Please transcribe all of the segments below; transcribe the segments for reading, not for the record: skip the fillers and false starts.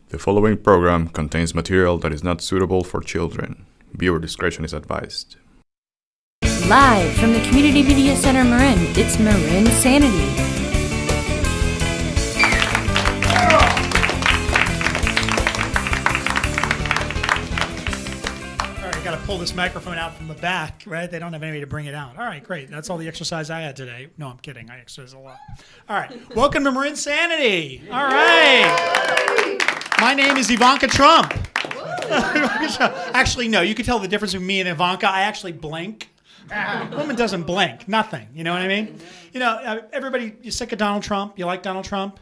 The following program contains material that is not suitable for children. Viewer discretion is advised. Live from the Community Media Center Marin, it's marINSANITY. Got to pull this microphone out from the back, right? They don't have any way to bring it out. All right, great. That's all the exercise I had today. No, I'm kidding. I exercise a lot. All right. Welcome to marINSANITY. All right. My name is Ivanka Trump. Actually, no. You can tell the difference between me and Ivanka. I actually blink. A woman doesn't blink. Nothing. You know what I mean? You know, everybody, you sick of Donald Trump? You like Donald Trump?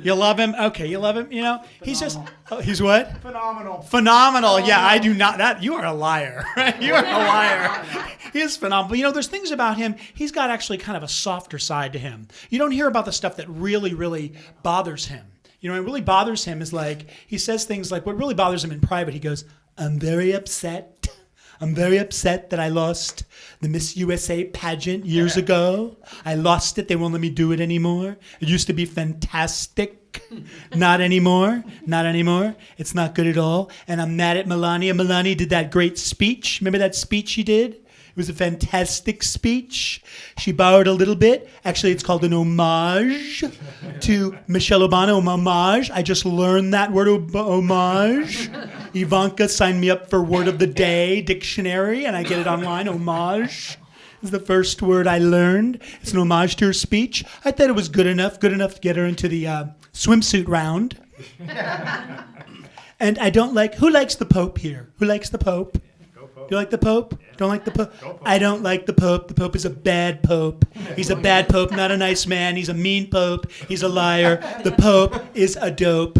You love him? Okay, you love him? You know, he's just, he's what? Phenomenal. Yeah, I do not, that, you are a liar, right? You are a liar. He is phenomenal. You know, there's things about him, he's got actually kind of a softer side to him. You don't hear about the stuff that really, really bothers him. You know, what really bothers him is like, he says things like, what really bothers him in private, he goes, I'm very upset that I lost the Miss USA pageant years ago. I lost it. They won't let me do it anymore. It used to be fantastic. Not anymore. Not anymore. It's not good at all. And I'm mad at Melania. Melania did that great speech. Remember that speech she did? It was a fantastic speech. She borrowed a little bit. Actually, it's called an homage to Michelle Obama. Homage. I just learned that word, homage. Ivanka signed me up for Word of the Day dictionary, and I get it online. Homage is the first word I learned. It's an homage to her speech. I thought it was good enough to get her into the swimsuit round. And I don't like, who likes the Pope here? Who likes the Pope? Do you like the Pope? Don't like the Pope? I don't like the Pope. The Pope is a bad Pope. He's a bad Pope, not a nice man. He's a mean Pope. He's a liar. The Pope is a dope.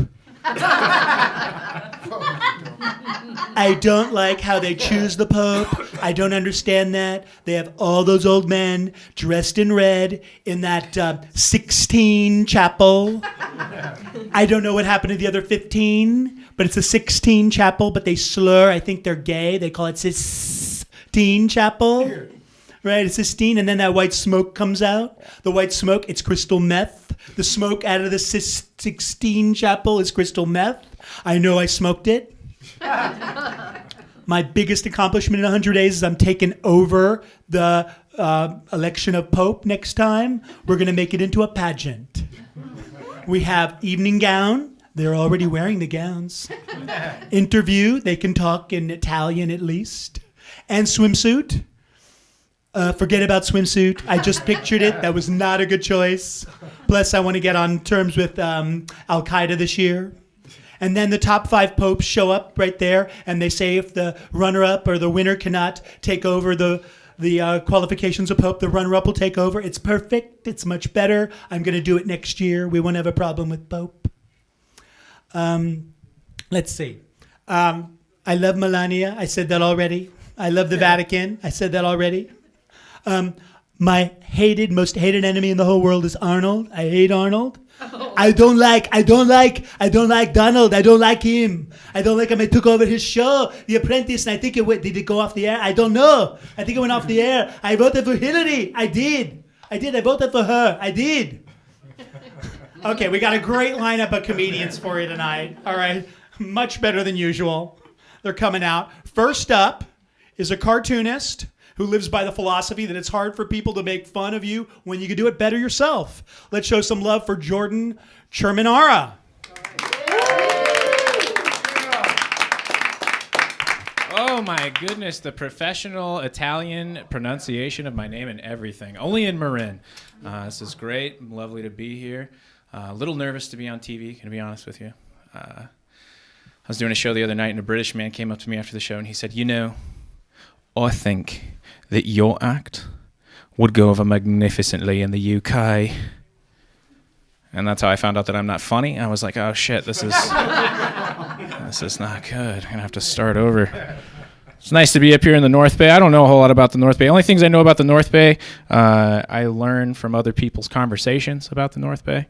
I don't like how they choose the Pope. I don't understand that. They have all those old men dressed in red in that 16 chapel. I don't know what happened to the other 15, but it's a 16 chapel, but they slur. I think they're gay. They call it Sistine Chapel. Right, it's Sistine, and then that white smoke comes out. The white smoke, it's crystal meth. The smoke out of the Sistine Chapel is crystal meth. I know I smoked it. My biggest accomplishment in 100 days is I'm taking over the election of Pope next time. We're going to make it into a pageant. We have evening gown. They're already wearing the gowns. Interview. They can talk in Italian at least. And swimsuit. Forget about swimsuit. I just pictured it. That was not a good choice. Plus, I want to get on terms with Al-Qaeda this year. And then the top 5 popes show up right there, and they say if the runner-up or the winner cannot take over the qualifications of pope, the runner-up will take over. It's perfect. It's much better. I'm going to do it next year. We won't have a problem with pope. Let's see. I love Melania. I said that already. I love the Vatican. I said that already. My most hated enemy in the whole world is Arnold. I hate Arnold. Oh. I don't like Donald. I don't like him. I don't like him. I took over his show, The Apprentice, and I think did it go off the air? I don't know. I think it went off the air. I voted for Hillary. I did. I voted for her. I did. Okay, we got a great lineup of comedians for you tonight. All right, much better than usual. They're coming out. First up is a cartoonist who lives by the philosophy that it's hard for people to make fun of you when you can do it better yourself. Let's show some love for Jordan Cherminara. Oh my goodness, the professional Italian pronunciation of my name and everything. Only in Marin. This is great. Lovely to be here. A little nervous to be on TV, to be honest with you. I was doing a show the other night and a British man came up to me after the show and he said, you know, I think that your act would go over magnificently in the UK. And that's how I found out that I'm not funny. I was like, oh shit, this is not good. I'm gonna have to start over. It's nice to be up here in the North Bay. I don't know a whole lot about the North Bay. Only things I know about the North Bay, I learn from other people's conversations about the North Bay.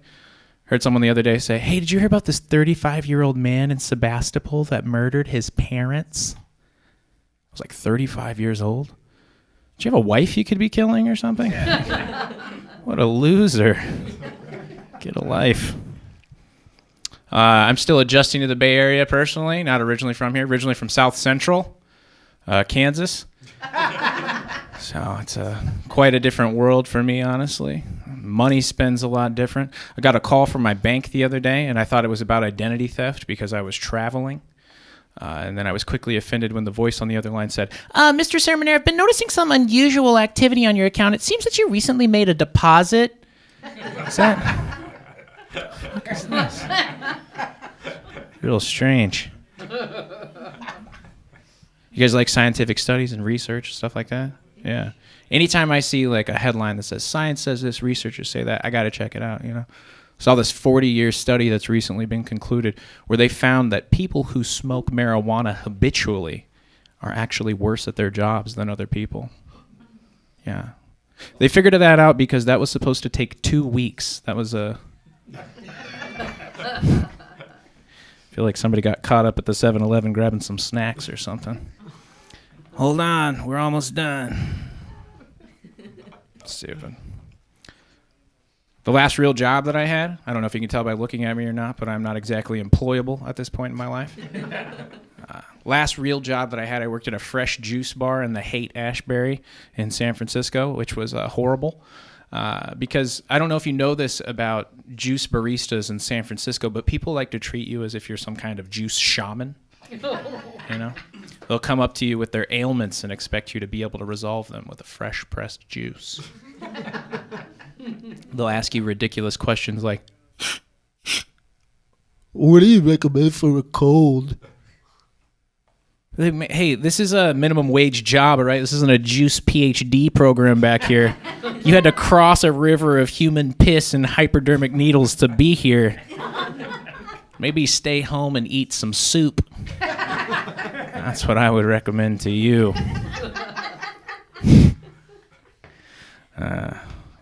Heard someone the other day say, hey, did you hear about this 35-year-old man in Sebastopol that murdered his parents? I was like 35 years old. Do you have a wife you could be killing or something? What a loser. Get a life. I'm still adjusting to the Bay Area personally. Not originally from here. Originally from South Central, Kansas. So it's quite a different world for me, honestly. Money spends a lot different. I got a call from my bank the other day, and I thought it was about identity theft because I was traveling. And then I was quickly offended when the voice on the other line said, Mr. Sermonaire, I've been noticing some unusual activity on your account. It seems that you recently made a deposit. Is that... What is this? Real strange. You guys like scientific studies and research, stuff like that? Yeah. Anytime I see like a headline that says science says this, researchers say that, I got to check it out, you know. Saw this 40-year study that's recently been concluded where they found that people who smoke marijuana habitually are actually worse at their jobs than other people. Yeah. They figured that out because that was supposed to take 2 weeks. That was a... I feel like somebody got caught up at the 7-Eleven grabbing some snacks or something. Hold on, we're almost done. Stupid. The last real job that I had, I don't know if you can tell by looking at me or not, but I'm not exactly employable at this point in my life. Last real job that I had, I worked at a fresh juice bar in the Haight-Ashbury in San Francisco, which was horrible. Because I don't know if you know this about juice baristas in San Francisco, but people like to treat you as if you're some kind of juice shaman. You know? They'll come up to you with their ailments and expect you to be able to resolve them with a fresh pressed juice. They'll ask you ridiculous questions like, what do you recommend for a cold? Hey, this is a minimum wage job, all right? This isn't a juice PhD program back here. You had to cross a river of human piss and hypodermic needles to be here. Maybe stay home and eat some soup. That's what I would recommend to you.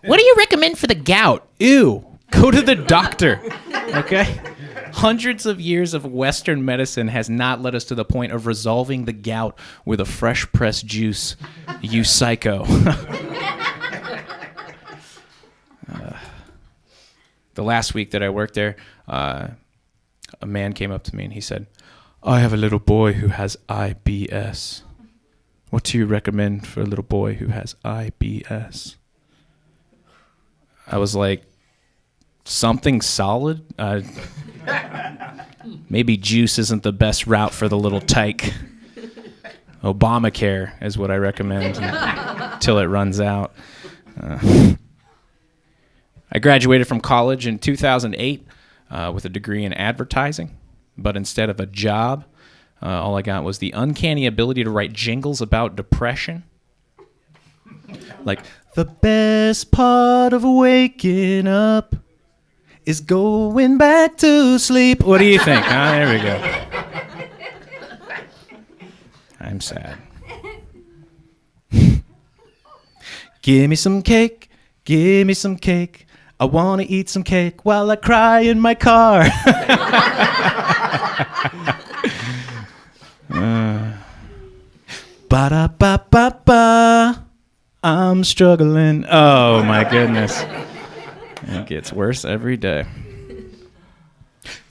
What do you recommend for the gout? Ew. Go to the doctor. Okay? Hundreds of years of Western medicine has not led us to the point of resolving the gout with a fresh pressed juice. You psycho. The last week that I worked there, a man came up to me and he said, I have a little boy who has IBS. What do you recommend for a little boy who has IBS? I was like, something solid? Maybe juice isn't the best route for the little tyke. Obamacare is what I recommend until it runs out. I graduated from college in 2008 with a degree in advertising, but instead of a job, all I got was the uncanny ability to write jingles about depression. Like, the best part of waking up is going back to sleep. What do you think? There we go. I'm sad. Give me some cake. Give me some cake. I want to eat some cake while I cry in my car. Ba-da-ba-ba-ba. I'm struggling. Oh, my goodness. It gets worse every day.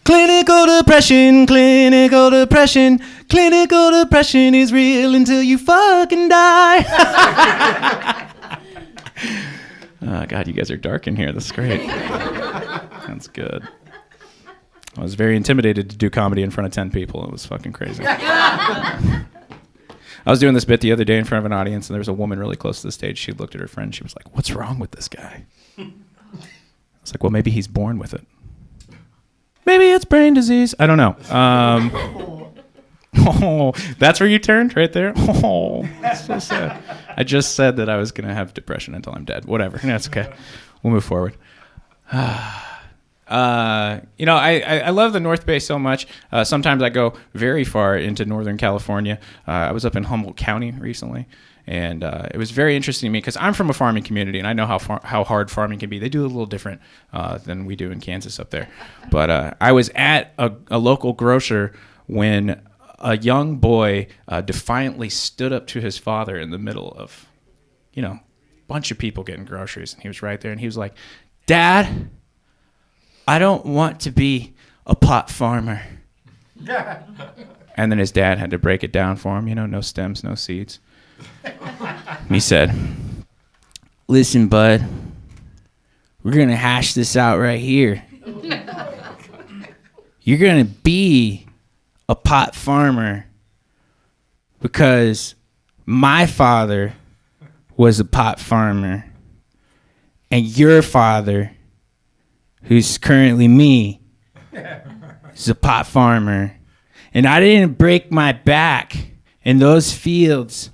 Clinical depression, clinical depression. Clinical depression is real until you fucking die. Oh, God, you guys are dark in here. That's great. That's good. I was very intimidated to do comedy in front of 10 people. It was fucking crazy. I was doing this bit the other day in front of an audience, and there was a woman really close to the stage. She looked at her friend. She was like, what's wrong with this guy? I was like, well, maybe he's born with it. Maybe it's brain disease. I don't know. Oh, that's where you turned? Right there? Oh, that's so sad. I just said that I was going to have depression until I'm dead. Whatever. That's okay. We'll move forward. I love the North Bay so much. Sometimes I go very far into Northern California. I was up in Humboldt County recently, and it was very interesting to me because I'm from a farming community, and I know how hard farming can be. They do it a little different than we do in Kansas up there. But I was at a local grocer when a young boy defiantly stood up to his father in the middle of, a bunch of people getting groceries, and he was right there, and he was like, Dad, I don't want to be a pot farmer. And then his dad had to break it down for him, no stems, no seeds. And he said, listen, bud, we're going to hash this out right here. You're going to be a pot farmer because my father was a pot farmer and your father, who's currently me, is a pot farmer. And I didn't break my back in those fields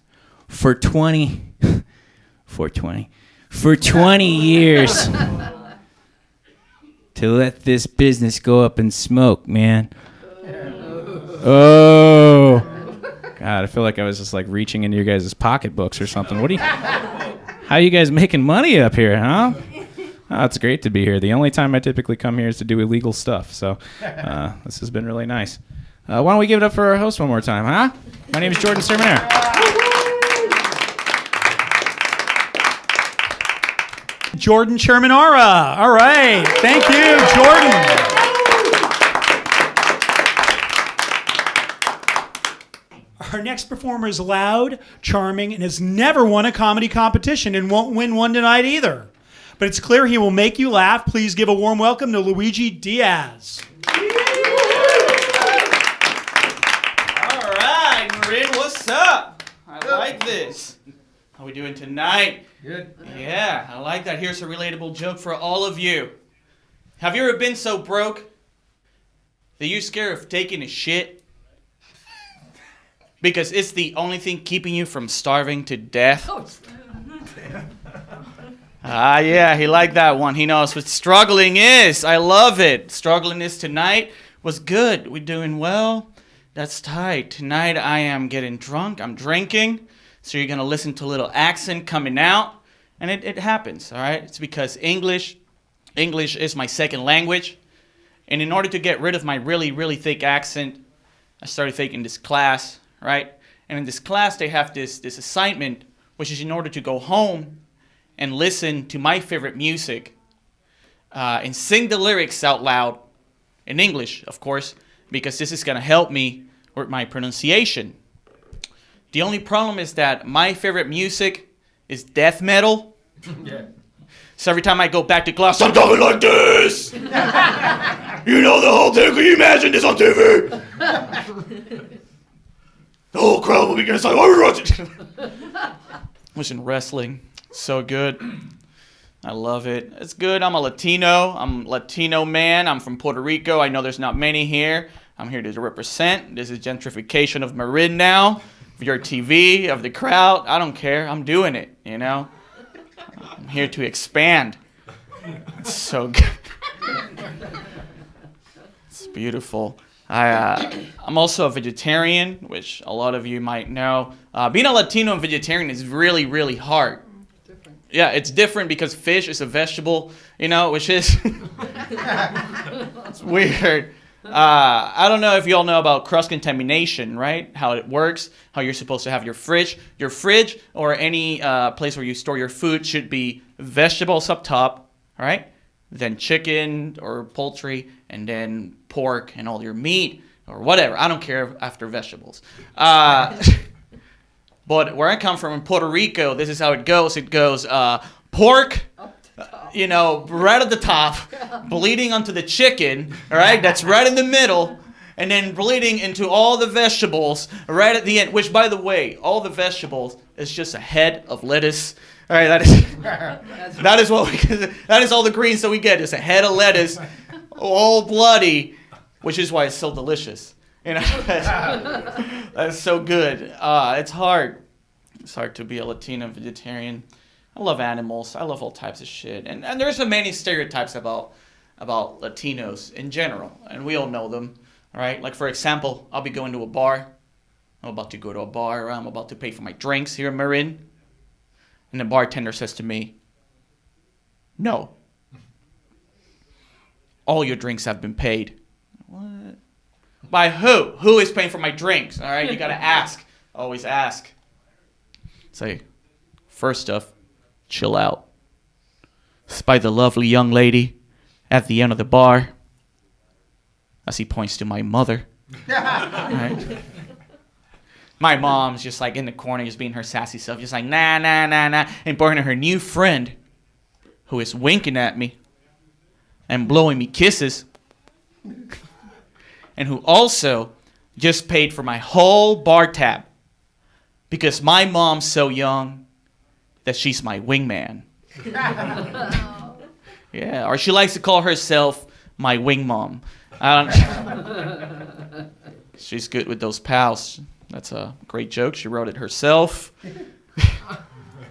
for 20 years to let this business go up in smoke, man. Oh. God, I feel like I was just like reaching into your guys' pocketbooks or something. How you guys making money up here, huh? Oh, it's great to be here. The only time I typically come here is to do illegal stuff. So this has been really nice. Why don't we give it up for our host one more time, huh? My name is Jordan Sermonera. Jordan Shermanara. All right. Thank you, Jordan. Our next performer is loud, charming, and has never won a comedy competition and won't win one tonight either. But it's clear he will make you laugh. Please give a warm welcome to Luigi Diaz. All right, Marin, what's up? I like this. How we doing tonight? Good. Yeah, I like that. Here's a relatable joke for all of you. Have you ever been so broke that you're scared of taking a shit? Because it's the only thing keeping you from starving to death? Yeah, he liked that one. He knows what struggling is. I love it. Struggling is tonight was good. We're doing well. That's tight. Tonight I am getting drunk. I'm drinking. So you're going to listen to a little accent coming out. And it happens, all right? It's because English is my second language. And in order to get rid of my really, really thick accent, I started taking this class, right? And in this class, they have this assignment, which is in order to go home and listen to my favorite music and sing the lyrics out loud in English, of course, because this is going to help me with my pronunciation. The only problem is that my favorite music is death metal. Yeah. So every time I go back to class, I'm talking like this. You know the whole thing. Can you imagine this on TV? The whole crowd will be going to say, "Why are we watching?" Watching wrestling. So good. I love it. It's good. I'm a Latino. I'm a Latino man. I'm from Puerto Rico. I know there's not many here. I'm here to represent. This is gentrification of Marin now. Of your TV, of the crowd. I don't care. I'm doing it, you know. I'm here to expand. It's so good. It's beautiful. I'm also a vegetarian, which a lot of you might know. Being a Latino and vegetarian is really, really hard. Yeah, it's different because fish is a vegetable, you know, which is it's weird. I don't know if you all know about cross-contamination, right? How it works, how you're supposed to have your fridge or any place where you store your food should be vegetables up top, right? Then chicken or poultry, and then pork and all your meat or whatever. I don't care after vegetables. But where I come from in Puerto Rico, this is how it goes. It goes pork, you know, right at the top, bleeding onto the chicken, all right? That's right in the middle, and then bleeding into all the vegetables right at the end, which, by the way, all the vegetables is just a head of lettuce. All right, that is all the greens that we get, is a head of lettuce, all bloody, which is why it's so delicious. You know, that's so good. It's hard. It's hard to be a Latino vegetarian. I love animals. I love all types of shit. And there's so many stereotypes about Latinos in general, and we all know them, right? Like, for example, I'll be going to a bar. I'm about to go to a bar. I'm about to pay for my drinks here in Marin. And the bartender says to me, "No. All your drinks have been paid." What? By who? Who is paying for my drinks? All right, you got to ask. Always ask. Say, first off, chill out. It's by the lovely young lady at the end of the bar. as he points to my mother. Right? My mom's just like in the corner, just being her sassy self, just like, nah, nah, nah, nah, and pointing to her new friend who is winking at me and blowing me kisses, and who also just paid for my whole bar tab because my mom's so young that she's my wingman. Yeah, or she likes to call herself my wing mom. She's good with those pals. That's a great joke. She wrote it herself.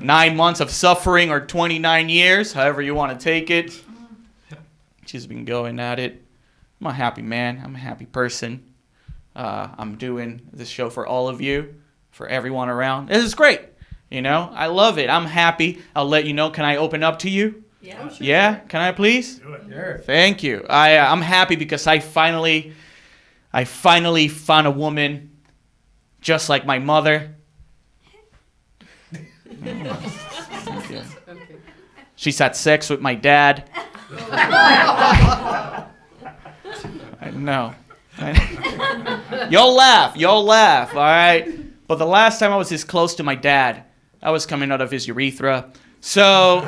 9 months of suffering or 29 years, however you want to take it. She's been going at it. I'm a happy man. I'm a happy person. I'm doing this show for all of you, for everyone around. This is great. You know, I love it. I'm happy. I'll let you know. Can I open up to you? Yeah. Sure. Yeah? Can I please? Do it. Sure. Thank you. I'm happy because I finally found a woman just like my mother. Okay. She's had sex with my dad. I know. Y'all laugh, all right? But the last time I was this close to my dad, I was coming out of his urethra. So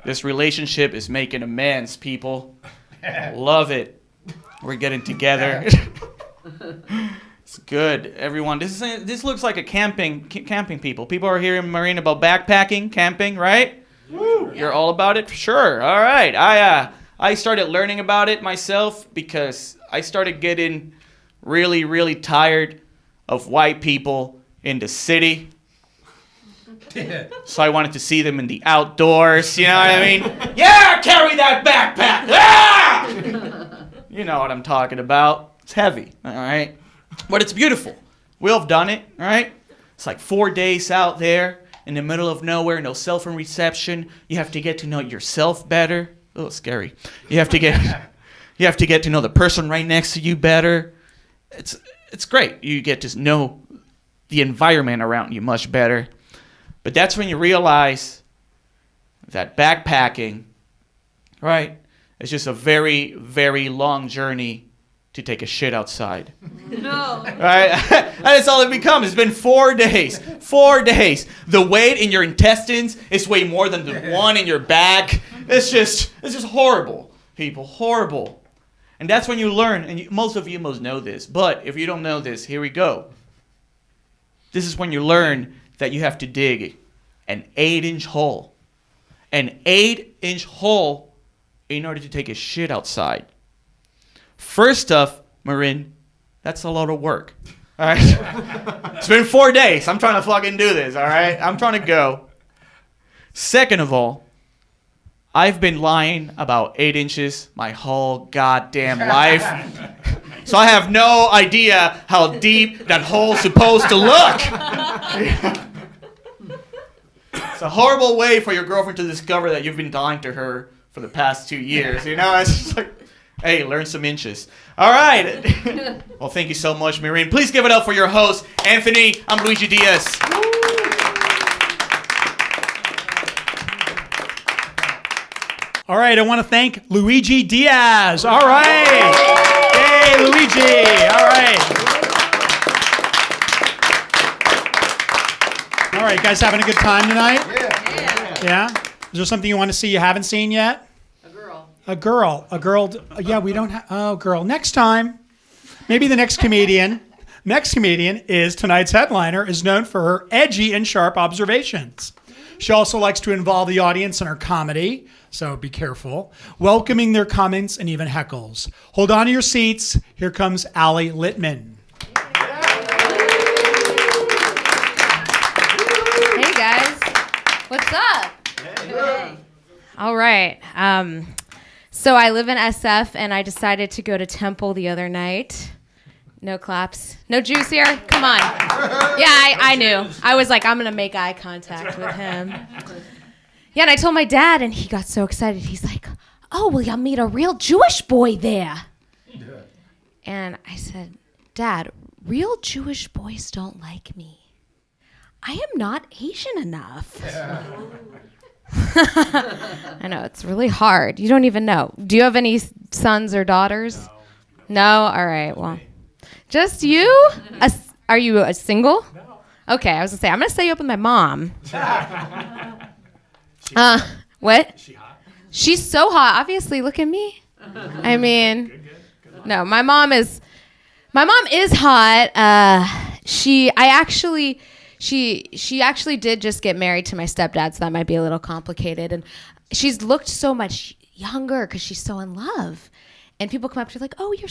this relationship is making amends, people. Love it. We're getting together. It's good, everyone. This looks like a camping people. People are hearing Marin about backpacking, camping, right? Woo. You're all about it? Sure. All right. I started learning about it myself because I started getting really, really tired of white people in the city. So I wanted to see them in the outdoors, you know what I mean? Yeah, carry that backpack! Ah! You know what I'm talking about. It's heavy, all right? But it's beautiful. We all have done it, all right? It's like 4 days out there in the middle of nowhere, no cell phone reception. You have to get to know yourself better. Oh, scary. You have to get to know the person right next to you better. It's great. You get to know the environment around you much better. But that's when you realize that backpacking, right, is just a very, very long journey to take a shit outside. No. Right? That's all it becomes. It's been 4 days. 4 days. The weight in your intestines is way more than the one in your back. It's just horrible, people. Horrible. And that's when you learn, and most of you must know this, but if you don't know this, here we go. This is when you learn that you have to dig an 8-inch hole. An 8-inch hole in order to take a shit outside. First off, Marin, that's a lot of work. All right? It's been 4 days. I'm trying to fucking do this, all right? I'm trying to go. Second of all, I've been lying about 8 inches my whole goddamn life. So I have no idea how deep that hole's supposed to look. It's a horrible way for your girlfriend to discover that you've been lying to her for the past 2 years. You know, it's just like, hey, learn some inches. All right. Well, thank you so much, Marin. Please give it up for your host, Anthony. I'm Luigi Diaz. All right, I want to thank Luigi Diaz. All right. Hey, Luigi. All right. All right, guys having a good time tonight? Yeah? Is there something you want to see you haven't seen yet? A girl. Yeah, we don't have... Oh, girl. Next time. Maybe the next comedian. Next comedian is tonight's headliner, is known for her edgy and sharp observations. She also likes to involve the audience in her comedy, so be careful. Welcoming their comments and even heckles. Hold on to your seats. Here comes Allie Littman. Hey guys, what's up? Hey. All right. So I live in SF, and I decided to go to Temple the other night. No claps. No juice here? Come on. Yeah, I knew. I was like, I'm going to make eye contact with him. Yeah, and I told my dad, and he got so excited. He's like, oh, well, you'll meet a real Jewish boy there. And I said, Dad, real Jewish boys don't like me. I am not Asian enough. I know, it's really hard. You don't even know. Do you have any sons or daughters? No? All right. Well, just you? Are you a single? No. Okay, I was going to say, I'm going to set you up with my mom. What? Is she hot? She's so hot. Obviously, look at me. I mean, good. No, my mom is hot. She actually did just get married to my stepdad, so that might be a little complicated. And she's looked so much younger because she's so in love. And people come up to her like, "Oh, you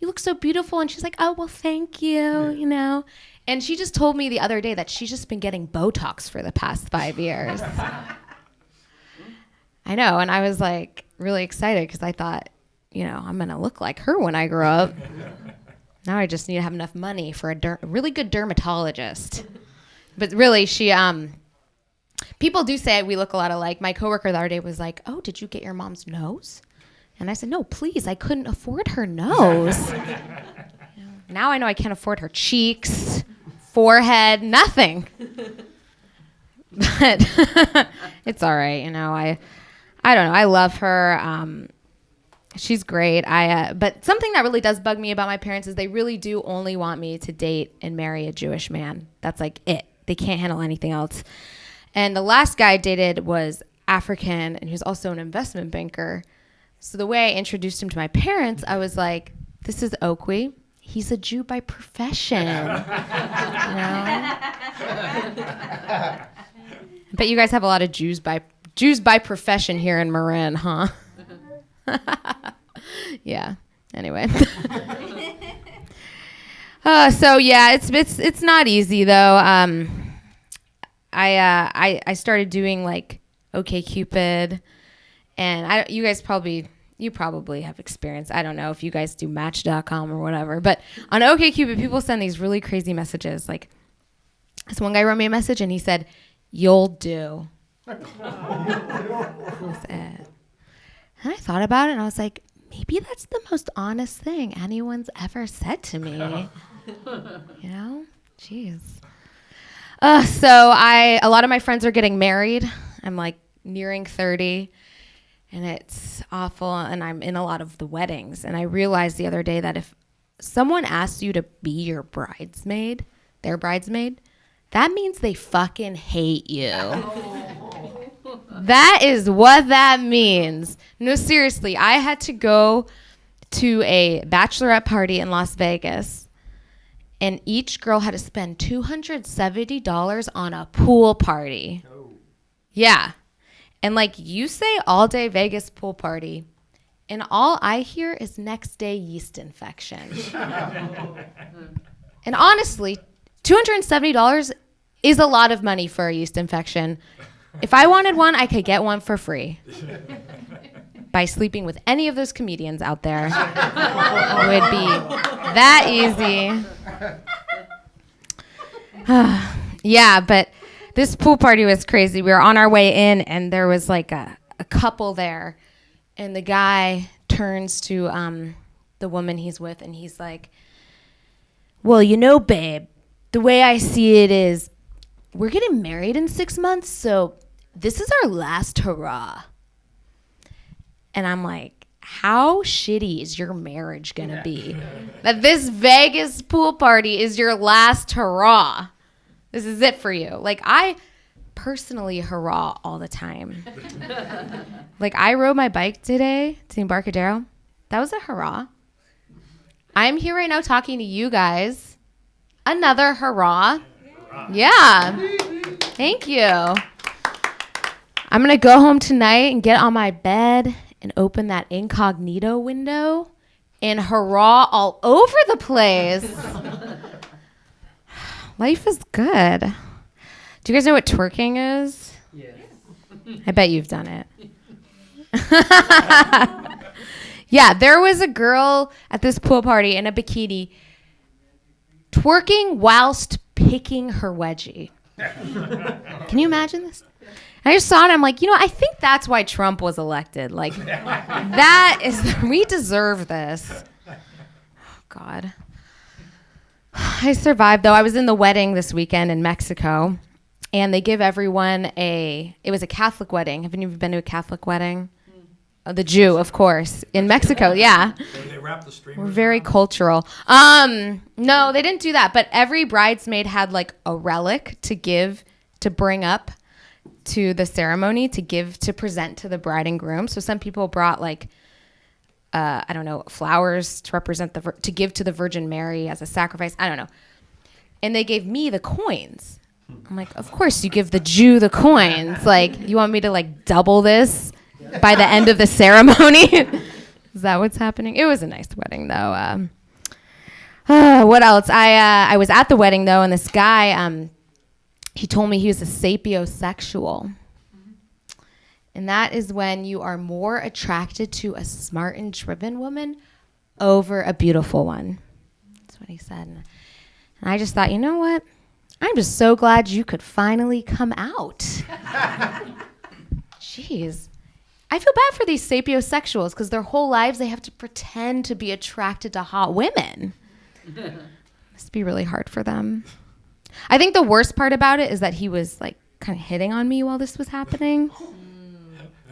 look so beautiful." And she's like, "Oh, well, thank you," you know. And she just told me the other day that she's just been getting Botox for the past 5 years. I know, and I was like really excited because I thought, you know, I'm gonna look like her when I grow up. Now I just need to have enough money for a really good dermatologist. But really, people do say we look a lot alike. My coworker the other day was like, "Oh, did you get your mom's nose?" And I said, "No, please, I couldn't afford her nose." Now I know I can't afford her cheeks, forehead, nothing. But it's all right, you know. I don't know. I love her. She's great. But something that really does bug me about my parents is they really do only want me to date and marry a Jewish man. That's like it. They can't handle anything else. And the last guy I dated was African, and he was also an investment banker. So the way I introduced him to my parents, I was like, "This is Oakley. He's a Jew by profession." You know? But you guys have a lot of Jews by profession here in Marin, huh? Yeah. Anyway. So yeah, it's not easy though. I started doing like OkCupid, and you probably have experience. I don't know if you guys do Match.com or whatever, but on OkCupid, people send these really crazy messages. Like this one guy wrote me a message and he said, "You'll do." And I thought about it and I was like, maybe that's the most honest thing anyone's ever said to me. You know? Jeez. So a lot of my friends are getting married. I'm like nearing 30 and it's awful. And I'm in a lot of the weddings. And I realized the other day that if someone asks you to be your bridesmaid, their bridesmaid, that means they fucking hate you. That is what that means. No, seriously, I had to go to a bachelorette party in Las Vegas, and each girl had to spend $270 on a pool party. Oh. Yeah. And like you say all day Vegas pool party, and all I hear is next day yeast infection. And honestly, $270 is a lot of money for a yeast infection. If I wanted one, I could get one for free by sleeping with any of those comedians out there. It would be that easy. Yeah, but this pool party was crazy. We were on our way in, and there was like a couple there, and the guy turns to the woman he's with, and he's like, "Well, you know, babe, the way I see it is we're getting married in 6 months, so this is our last hurrah." And I'm like, how shitty is your marriage gonna be? That this Vegas pool party is your last hurrah. This is it for you. Like, I personally hurrah all the time. Like, I rode my bike today to Embarcadero. That was a hurrah. I'm here right now talking to you guys. Another hurrah. Yeah. Thank you. I'm going to go home tonight and get on my bed and open that incognito window and hurrah all over the place. Life is good. Do you guys know what twerking is? Yes. I bet you've done it. Yeah, there was a girl at this pool party in a bikini twerking whilst picking her wedgie. Can you imagine this? I just saw it. I'm like, I think that's why Trump was elected. Like, we deserve this. Oh, God. I survived, though. I was in the wedding this weekend in Mexico, and they give everyone it was a Catholic wedding. Have any of you been to a Catholic wedding? The Jew, of course, in Mexico. Yeah. They wrap the streamers. We're very cultural. No, they didn't do that. But every bridesmaid had like a relic to bring up to the ceremony, to present to the bride and groom. So some people brought like, I don't know, flowers to represent to give to the Virgin Mary as a sacrifice. I don't know. And they gave me the coins. I'm like, of course you give the Jew the coins. Like, you want me to like double this by the end of the ceremony? Is that what's happening? It was a nice wedding, though. What else? I was at the wedding, though, and this guy, he told me he was a sapiosexual. And that is when you are more attracted to a smart and driven woman over a beautiful one. That's what he said. And I just thought, you know what? I'm just so glad you could finally come out. Jeez. I feel bad for these sapiosexuals because their whole lives they have to pretend to be attracted to hot women. Must be really hard for them. I think the worst part about it is that he was like kind of hitting on me while this was happening.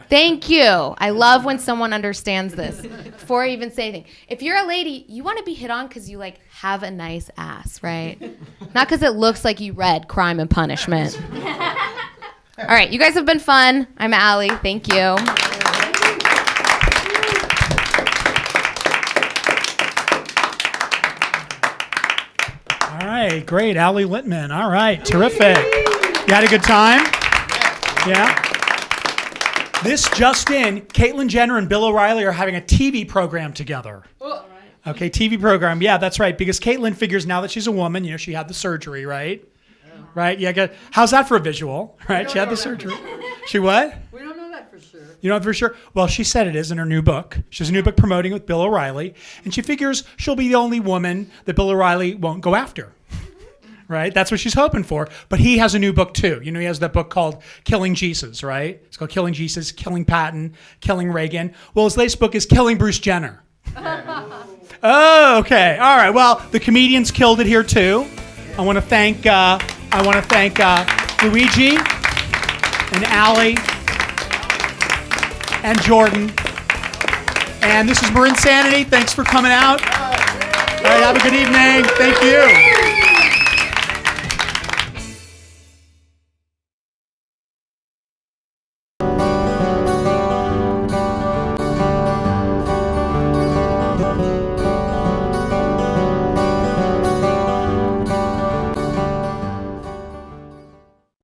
Thank you. I love when someone understands this before I even say anything. If you're a lady, you want to be hit on because you like have a nice ass, right? Not because it looks like you read Crime and Punishment. All right, you guys have been fun. I'm Allie. Thank you. All right, great. Allie Littman. All right, terrific. You had a good time? Yeah? This just in, Caitlyn Jenner and Bill O'Reilly are having a TV program together. Okay, TV program. Yeah, that's right. Because Caitlyn figures now that she's a woman, you know, she had the surgery, right? Right? Yeah. Good. How's that for a visual? Right? She had the surgery. She what? We don't know that for sure. You know that for sure? Well, she said it is in her new book. She has a new book promoting with Bill O'Reilly, and she figures she'll be the only woman that Bill O'Reilly won't go after. Right? That's what she's hoping for. But he has a new book too. You know, he has that book called Killing Jesus, right? It's called Killing Jesus, Killing Patton, Killing Reagan. Well, his latest book is Killing Bruce Jenner. Oh, okay. All right. Well, the comedians killed it here too. I want to thank Luigi and Allie and Jordan. And this is MarINSANITY. Thanks for coming out. All right. Have a good evening. Thank you.